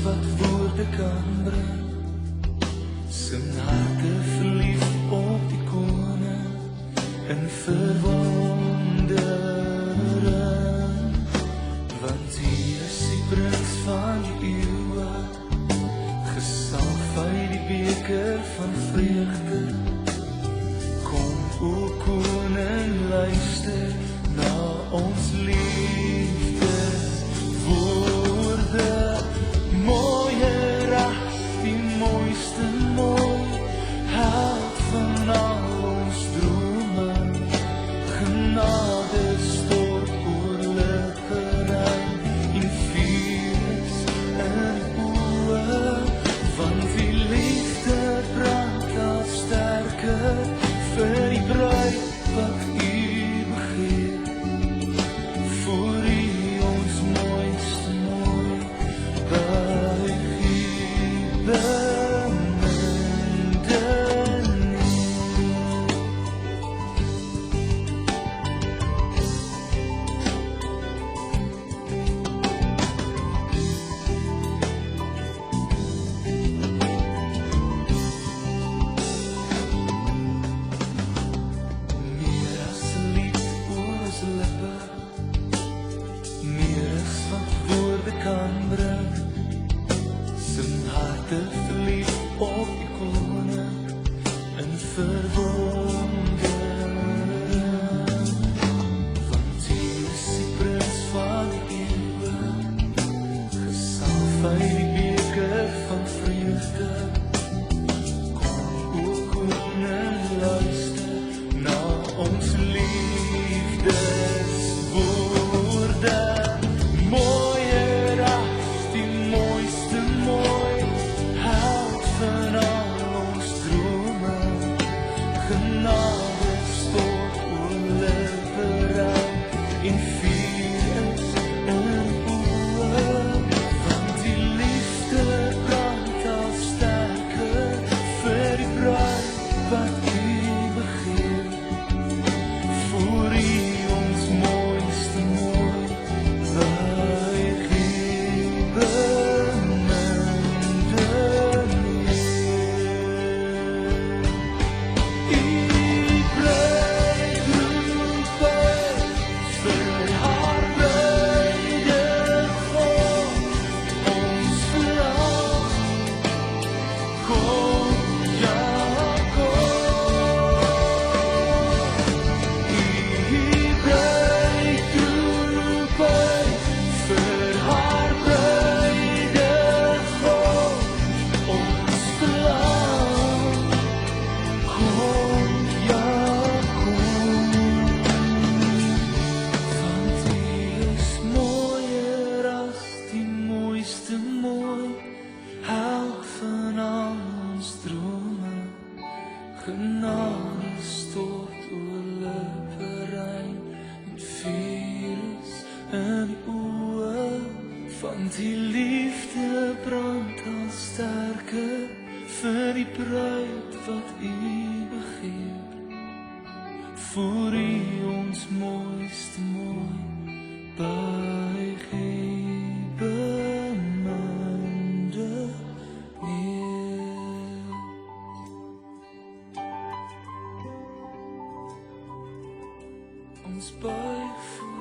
Wat woorde kan bring, sing harte verlief op die koning in verwondering, want hier is die prins van die eeuwe, gesalf uit die beker van vreugde. Kom o koning, luister na ons liefde woorde. Mooier as die mooiste mooi, held van al ons drome, genade stort oor lipperein en virus in oë, want die liefde brand al sterker vir die bruid wat u begeer, voor u ons mooiste mooi buig u bemiddeling. Meer as 'n lied oor ons lippe, meer as wat woorde kan bring, sing harte verlief op die koning in verwondering, want hier is die prins van die eeuwe, gesalf uit die beker van vreugde. Kom o koning, luister na ons liefdeswoorde. Mooier as die mooiste mooi, held van al ons drome, genade stort oor lipperein en virus in oë, want die liefde brand al sterker vir die bruid wat u begeer, voor u ons mooiste mooi buig u bemiddeling. U bruid roep uit vir haar bruidegom, ons verlang, kom ja kom. U bruid roep uit vir haar bruidegom, ons verlang, kom ja kom. Want u is mooier as die mooiste mooi, held van al ons drome, genade stort oor lipperein en virus in die oë, want die liefde brand al sterker vir die bruid wat u begeer, voor u ons mooiste mooi buig u bemiddeling. Ons buig voor